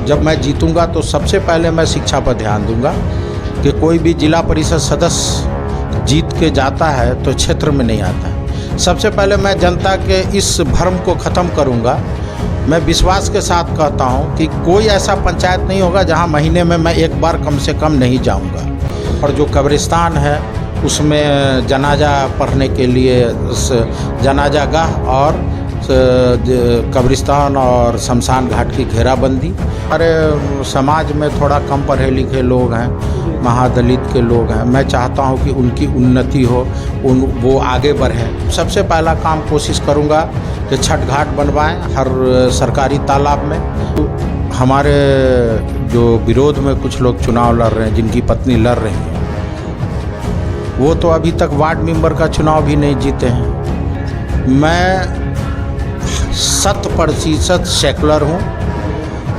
जब मैं जीतूंगा तो सबसे पहले मैं शिक्षा पर ध्यान दूंगा कि कोई भी जिला परिषद सदस्य जीत के जाता है तो क्षेत्र में नहीं आता है। सबसे पहले मैं जनता के इस भ्रम को ख़त्म करूंगा। मैं विश्वास के साथ कहता हूं कि कोई ऐसा पंचायत नहीं होगा जहां महीने में मैं एक बार कम से कम नहीं जाऊंगा। और जो कब्रिस्तान है उसमें जनाजा पढ़ने के लिए जनाजा गाह और कब्रिस्तान और शमशान घाट की घेराबंदी। हमारे समाज में थोड़ा कम पढ़े लिखे लोग हैं, महादलित के लोग हैं। मैं चाहता हूं कि उनकी उन्नति हो, वो आगे बढ़ें। सबसे पहला काम कोशिश करूंगा कि छठ घाट बनवाएं हर सरकारी तालाब में। हमारे जो विरोध में कुछ लोग चुनाव लड़ रहे हैं, जिनकी पत्नी लड़ रही है, वो तो अभी तक वार्ड मेंबर का चुनाव भी नहीं जीते हैं। मैं 100% सेकुलर हूँ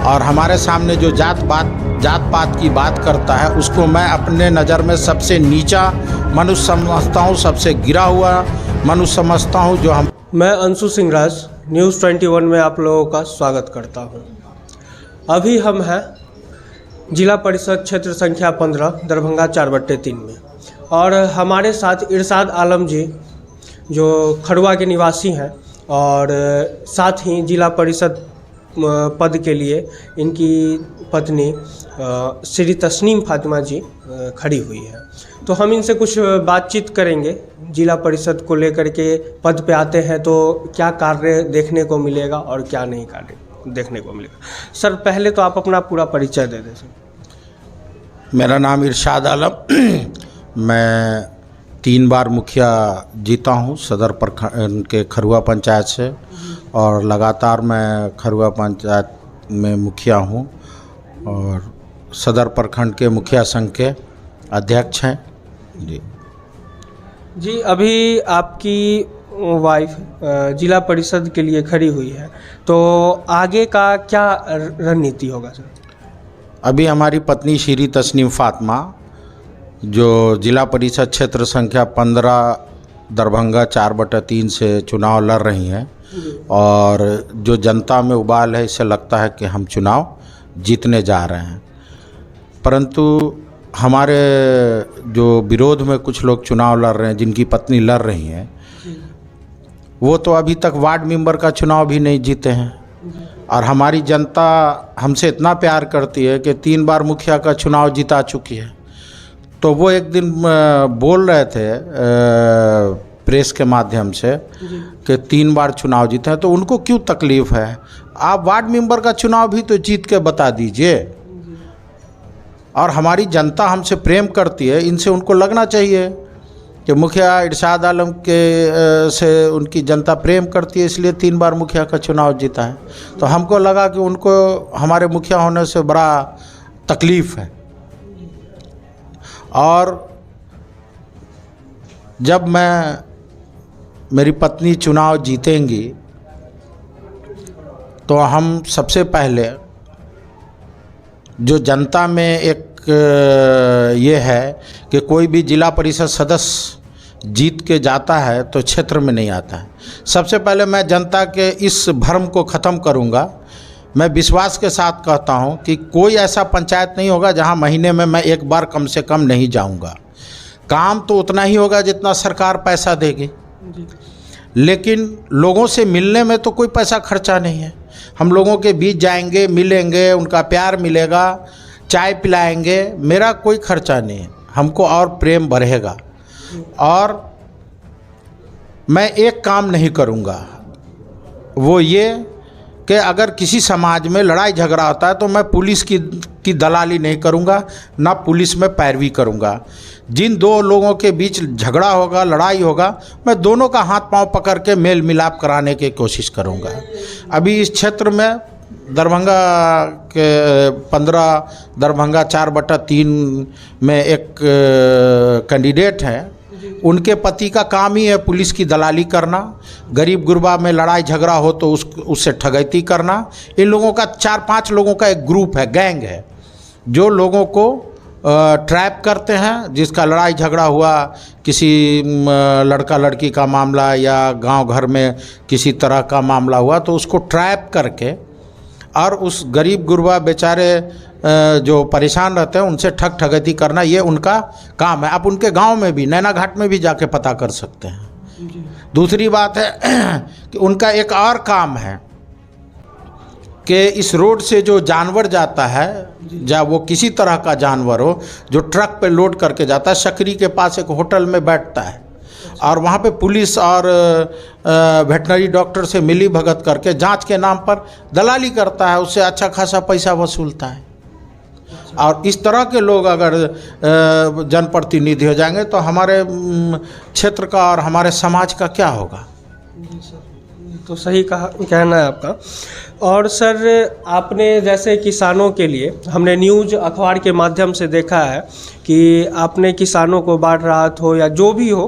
और हमारे सामने जो जात पात की बात करता है उसको मैं अपने नज़र में सबसे नीचा मनुष्य समझता हूँ, सबसे गिरा हुआ मनुष्य समझता हूँ। जो हम मैं अंशु सिंह राज न्यूज़ 21 में आप लोगों का स्वागत करता हूँ। अभी हम हैं जिला परिषद क्षेत्र संख्या 15 दरभंगा 4/3 में, और हमारे साथ इरशाद आलम जी जो खड़ुआ के निवासी हैं और साथ ही जिला परिषद पद के लिए इनकी पत्नी श्री तस्नीम फातिमा जी खड़ी हुई है। तो हम इनसे कुछ बातचीत करेंगे। जिला परिषद को लेकर के पद पे आते हैं तो क्या कार्य देखने को मिलेगा और क्या नहीं कार्य देखने को मिलेगा। सर, पहले तो आप अपना पूरा परिचय दे दें सर। मेरा नाम इरशाद आलम, मैं 3 बार मुखिया जीता हूँ सदर प्रखंड के खरुआ पंचायत से, और लगातार मैं खरुआ पंचायत में मुखिया हूँ और सदर प्रखंड के मुखिया संघ के अध्यक्ष हैं जी। अभी आपकी वाइफ जिला परिषद के लिए खड़ी हुई है, तो आगे का क्या रणनीति होगा सर? अभी हमारी पत्नी श्री तस्नीम फातिमा जो जिला परिषद क्षेत्र संख्या 15 दरभंगा 4/3 से चुनाव लड़ रही हैं, और जो जनता में उबाल है, इससे लगता है कि हम चुनाव जीतने जा रहे हैं। परंतु हमारे जो विरोध में कुछ लोग चुनाव लड़ रहे हैं, जिनकी पत्नी लड़ रही हैं, वो तो अभी तक वार्ड मेंबर का चुनाव भी नहीं जीते हैं। और हमारी जनता हमसे इतना प्यार करती है कि 3 बार मुखिया का चुनाव जिता चुकी है। तो वो एक दिन बोल रहे थे प्रेस के माध्यम से कि 3 बार चुनाव जीते हैं, तो उनको क्यों तकलीफ़ है? आप वार्ड मेंबर का चुनाव भी तो जीत के बता दीजिए। और हमारी जनता हमसे प्रेम करती है, इनसे उनको लगना चाहिए कि मुखिया इरशाद आलम के से उनकी जनता प्रेम करती है, इसलिए 3 बार मुखिया का चुनाव जीता है। तो हमको लगा कि उनको हमारे मुखिया होने से बड़ा तकलीफ़ है। और जब मेरी पत्नी चुनाव जीतेंगी तो हम सबसे पहले जो जनता में एक ये है कि कोई भी जिला परिषद सदस्य जीत के जाता है तो क्षेत्र में नहीं आता है। सबसे पहले मैं जनता के इस भ्रम को ख़त्म करूंगा। मैं विश्वास के साथ कहता हूं कि कोई ऐसा पंचायत नहीं होगा जहां महीने में मैं एक बार कम से कम नहीं जाऊंगा। काम तो उतना ही होगा जितना सरकार पैसा देगी, लेकिन लोगों से मिलने में तो कोई पैसा खर्चा नहीं है। हम लोगों के बीच जाएंगे, मिलेंगे, उनका प्यार मिलेगा, चाय पिलाएंगे, मेरा कोई खर्चा नहीं है। हमको और प्रेम बढ़ेगा। और मैं एक काम नहीं करूंगा, वो ये कि अगर किसी समाज में लड़ाई झगड़ा होता है तो मैं पुलिस की दलाली नहीं करूंगा, ना पुलिस में पैरवी करूंगा। जिन 2 लोगों के बीच झगड़ा होगा, लड़ाई होगा, मैं दोनों का हाथ पांव पकड़ के मेल मिलाप कराने की कोशिश करूंगा। अभी इस क्षेत्र में दरभंगा के 15 दरभंगा 4/3 में एक कैंडिडेट हैं, उनके पति का काम ही है पुलिस की दलाली करना। गरीब गुरबा में लड़ाई झगड़ा हो तो उससे ठगैती करना। इन लोगों का 4-5 लोगों का एक ग्रुप है, गैंग है, जो लोगों को ट्रैप करते हैं। जिसका लड़ाई झगड़ा हुआ, किसी लड़का लड़की का मामला या गांव घर में किसी तरह का मामला हुआ, तो उसको ट्रैप करके और उस गरीब गुरबा बेचारे जो परेशान रहते हैं उनसे ठग ठगती करना, ये उनका काम है। आप उनके गांव में भी, नैना घाट में भी जाके पता कर सकते हैं। दूसरी बात है कि उनका एक और काम है कि इस रोड से जो जानवर जाता है, या वो किसी तरह का जानवर हो, जो ट्रक पे लोड करके जाता है, सकरी के पास एक होटल में बैठता है और वहाँ पे पुलिस और वेटनरी डॉक्टर से मिली भगत करके जांच के नाम पर दलाली करता है, उससे अच्छा खासा पैसा वसूलता है। और इस तरह के लोग अगर जनप्रतिनिधि हो जाएंगे तो हमारे क्षेत्र का और हमारे समाज का क्या होगा। तो सही कहना है आपका। और सर, आपने जैसे किसानों के लिए हमने न्यूज़ अखबार के माध्यम से देखा है कि आपने किसानों को बाढ़ राहत हो या जो भी हो,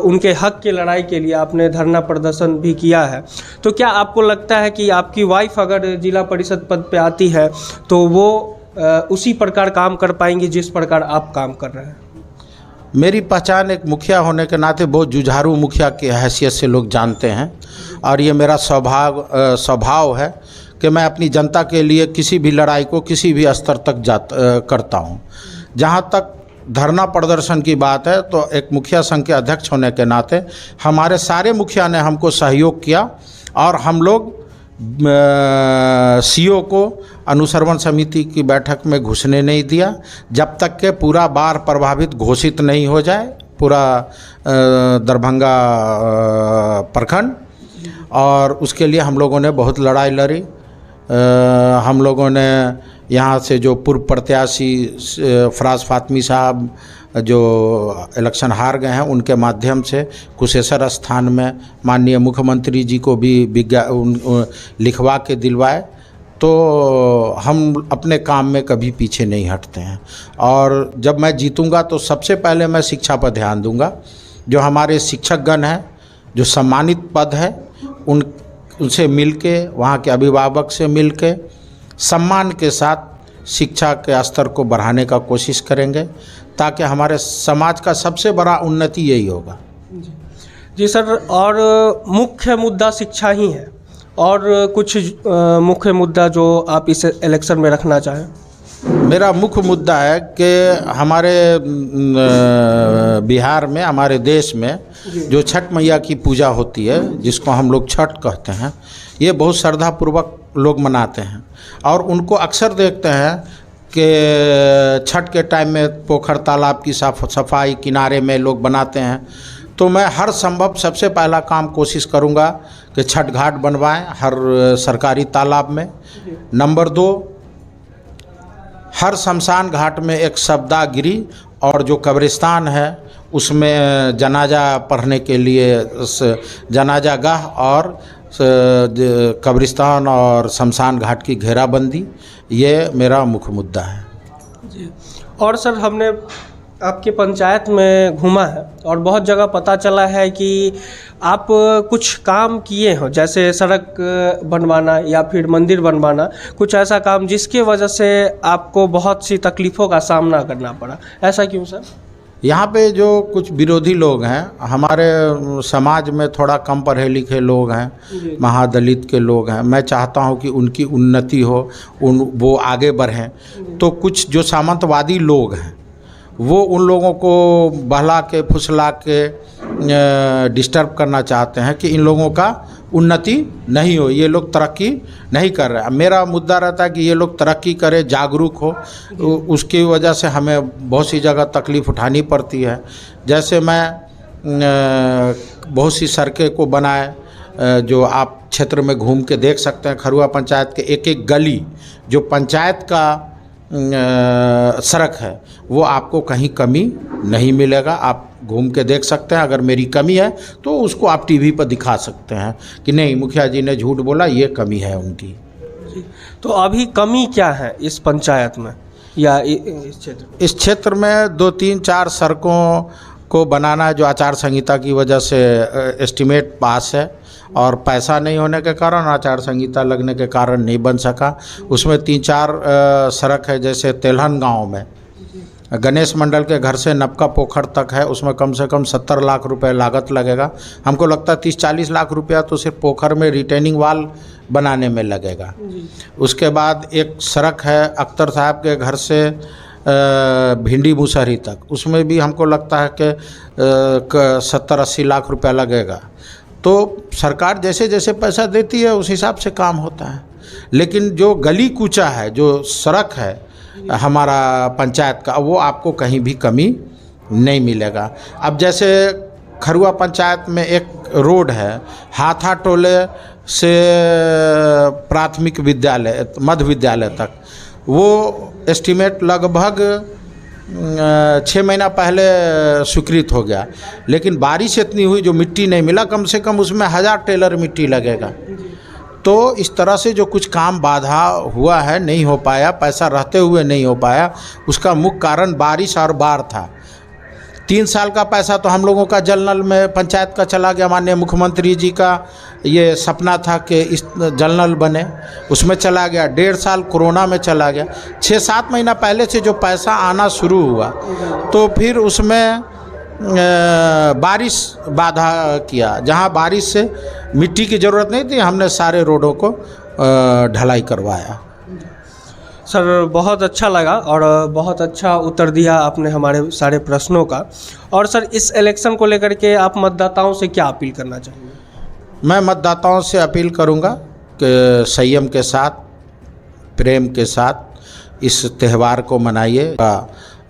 उनके हक की लड़ाई के लिए आपने धरना प्रदर्शन भी किया है। तो क्या आपको लगता है कि आपकी वाइफ अगर जिला परिषद पद पे आती है तो वो उसी प्रकार काम कर पाएंगी जिस प्रकार आप काम कर रहे हैं? मेरी पहचान एक मुखिया होने के नाते बहुत जुझारू मुखिया की हैसियत से लोग जानते हैं, और ये मेरा स्वभाव है कि मैं अपनी जनता के लिए किसी भी लड़ाई को किसी भी स्तर तक करता हूँ। जहाँ तक धरना प्रदर्शन की बात है तो एक मुखिया संघ के अध्यक्ष होने के नाते हमारे सारे मुखिया ने हमको सहयोग किया, और हम लोग सीओ को अनुश्रवण समिति की बैठक में घुसने नहीं दिया जब तक के पूरा बाढ़ प्रभावित घोषित नहीं हो जाए, पूरा दरभंगा प्रखंड। और उसके लिए हम लोगों ने बहुत लड़ाई लड़ी। हम लोगों ने यहाँ से जो पूर्व प्रत्याशी फराज फातमी साहब जो इलेक्शन हार गए हैं, उनके माध्यम से कुशेश्वर स्थान में माननीय मुख्यमंत्री जी को भी लिखवा के दिलवाए। तो हम अपने काम में कभी पीछे नहीं हटते हैं, और जब मैं जीतूंगा तो सबसे पहले मैं शिक्षा पर ध्यान दूंगा। जो हमारे शिक्षकगण हैं, जो सम्मानित पद है, उनसे मिलके, वहाँ के अभिभावक से मिलके सम्मान के साथ शिक्षा के स्तर को बढ़ाने का कोशिश करेंगे, ताकि हमारे समाज का सबसे बड़ा उन्नति यही होगा। जी सर, और मुख्य मुद्दा शिक्षा ही है, और कुछ मुख्य मुद्दा जो आप इस इलेक्शन में रखना चाहें? मेरा मुख्य मुद्दा है कि हमारे बिहार में, हमारे देश में जो छठ मैया की पूजा होती है, जिसको हम लोग छठ कहते हैं, ये बहुत श्रद्धापूर्वक लोग मनाते हैं। और उनको अक्सर देखते हैं कि छठ के टाइम में पोखर तालाब की सफाई किनारे में लोग बनाते हैं। तो मैं हर संभव सबसे पहला काम कोशिश करूंगा कि छठ घाट बनवाएं हर सरकारी तालाब में। नंबर 2, हर शमशान घाट में एक शवदाह गिरी, और जो कब्रिस्तान है उसमें जनाजा पढ़ने के लिए जनाजा गाह और कब्रिस्तान और शमशान घाट की घेराबंदी, ये मेरा मुख्य मुद्दा है। जी। और सर, हमने आपके पंचायत में घूमा है और बहुत जगह पता चला है कि आप कुछ काम किए हो, जैसे सड़क बनवाना या फिर मंदिर बनवाना, कुछ ऐसा काम जिसके वजह से आपको बहुत सी तकलीफ़ों का सामना करना पड़ा। ऐसा क्यों सर? यहाँ पे जो कुछ विरोधी लोग हैं, हमारे समाज में थोड़ा कम पढ़े लिखे लोग हैं, महादलित के लोग हैं, मैं चाहता हूँ कि उनकी उन्नति हो, वो आगे बढ़ें। तो कुछ जो सामंतवादी लोग हैं वो उन लोगों को बहला के फुसला के डिस्टर्ब करना चाहते हैं कि इन लोगों का उन्नति नहीं हो, ये लोग तरक्की नहीं कर रहे हैं। मेरा मुद्दा रहता है कि ये लोग तरक्की करें, जागरूक हो। उसकी वजह से हमें बहुत सी जगह तकलीफ़ उठानी पड़ती है। जैसे मैं बहुत सी सड़कें को बनाए, जो आप क्षेत्र में घूम के देख सकते हैं। खरुआ पंचायत के एक एक गली जो पंचायत का सड़क है, वो आपको कहीं कमी नहीं मिलेगा। आप घूम के देख सकते हैं। अगर मेरी कमी है तो उसको आप टीवी पर दिखा सकते हैं कि नहीं, मुखिया जी ने झूठ बोला, ये कमी है उनकी। तो अभी कमी क्या है इस पंचायत में या इस क्षेत्र? इस क्षेत्र में 2, 3, 4 सड़कों को बनाना है, जो आचार संहिता की वजह से एस्टीमेट पास है और पैसा नहीं होने के कारण, आचार संहिता लगने के कारण नहीं बन सका। उसमें 3-4 सड़क है, जैसे तेलहन गांव में गणेश मंडल के घर से नबका पोखर तक है, उसमें कम से कम 70 लाख रुपए लागत लगेगा। हमको लगता है 30-40 लाख रुपया तो सिर्फ पोखर में रिटेनिंग वाल बनाने में लगेगा। उसके बाद एक सड़क है अख्तर साहब के घर से भिंडी मुसहरी तक, उसमें भी हमको लगता है कि 70-80 लाख रुपया लगेगा। तो सरकार जैसे जैसे पैसा देती है उस हिसाब से काम होता है। लेकिन जो गली कूचा है, जो सड़क है हमारा पंचायत का, वो आपको कहीं भी कमी नहीं मिलेगा। अब जैसे खरुआ पंचायत में एक रोड है हाथा टोले से प्राथमिक विद्यालय मध्य विद्यालय तक, वो एस्टीमेट लगभग 6 महीना पहले स्वीकृत हो गया, लेकिन बारिश इतनी हुई जो मिट्टी नहीं मिला, कम से कम उसमें 1000 टेलर मिट्टी लगेगा। तो इस तरह से जो कुछ काम बाधा हुआ है, नहीं हो पाया, पैसा रहते हुए नहीं हो पाया, उसका मुख्य कारण बारिश और बाढ़ था। 3 साल का पैसा तो हम लोगों का जल नल में पंचायत का चला गया। माननीय मुख्यमंत्री जी का ये सपना था कि इस जल नल बने, उसमें चला गया। 1.5 साल कोरोना में चला गया। 6-7 महीना पहले से जो पैसा आना शुरू हुआ तो फिर उसमें बारिश बाधा किया। जहां बारिश से मिट्टी की ज़रूरत नहीं थी, हमने सारे रोडों को ढलाई करवाया। सर बहुत अच्छा लगा और बहुत अच्छा उत्तर दिया आपने हमारे सारे प्रश्नों का। और सर इस इलेक्शन को लेकर के आप मतदाताओं से क्या अपील करना चाहेंगे? मैं मतदाताओं से अपील करूंगा कि संयम के साथ, प्रेम के साथ इस त्यौहार को मनाइए।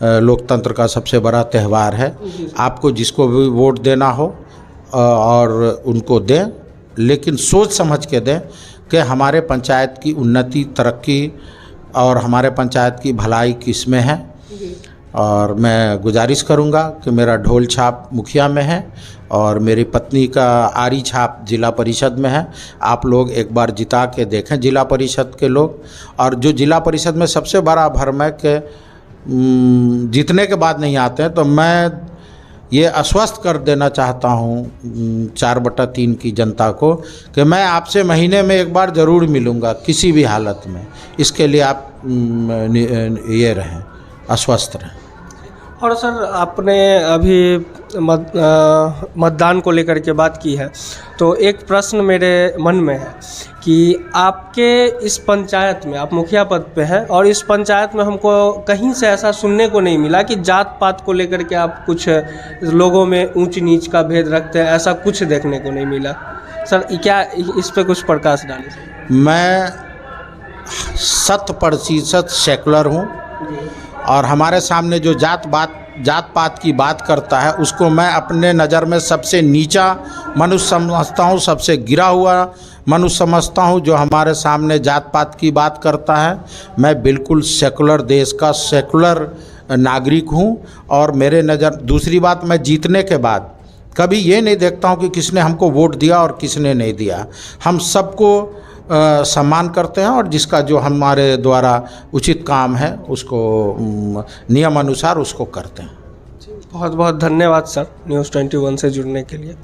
लोकतंत्र का सबसे बड़ा त्यौहार है। आपको जिसको भी वोट देना हो और उनको दें, लेकिन सोच समझ के दें कि हमारे पंचायत की उन्नति, तरक्की और हमारे पंचायत की भलाई किस में है। और मैं गुजारिश करूंगा कि मेरा ढोल छाप मुखिया में है और मेरी पत्नी का आरी छाप जिला परिषद में है। आप लोग एक बार जिता के देखें जिला परिषद के लोग। और जो जिला परिषद में सबसे बड़ा भरम है कि जीतने के बाद नहीं आते हैं, तो मैं ये आश्वस्त कर देना चाहता हूँ 4/3 की जनता को कि मैं आपसे महीने में एक बार ज़रूर मिलूँगा किसी भी हालत में। इसके लिए आप ये रहें, आश्वस्त रहें। और सर आपने अभी मतदान को लेकर के बात की है, तो एक प्रश्न मेरे मन में है कि आपके इस पंचायत में, आप मुखिया पद पे हैं और इस पंचायत में हमको कहीं से ऐसा सुनने को नहीं मिला कि जात पात को लेकर के आप कुछ लोगों में ऊंच नीच का भेद रखते हैं, ऐसा कुछ देखने को नहीं मिला। सर क्या इस पे कुछ प्रकाश डालें? मैं 100% सेकुलर हूँ और हमारे सामने जो जात पात की बात करता है उसको मैं अपने नज़र में सबसे नीचा मनुष्य समझता हूँ, सबसे गिरा हुआ मनुष्य समझता हूँ। जो हमारे सामने जात पात की बात करता है, मैं बिल्कुल सेकुलर, देश का सेकुलर नागरिक हूँ। और मेरे नज़र, दूसरी बात, मैं जीतने के बाद कभी ये नहीं देखता हूँ कि किसने हमको वोट दिया और किसने नहीं दिया। हम सबको सम्मान करते हैं और जिसका जो हमारे द्वारा उचित काम है उसको नियम अनुसार उसको करते हैं। बहुत बहुत धन्यवाद सर न्यूज़ 21 से जुड़ने के लिए।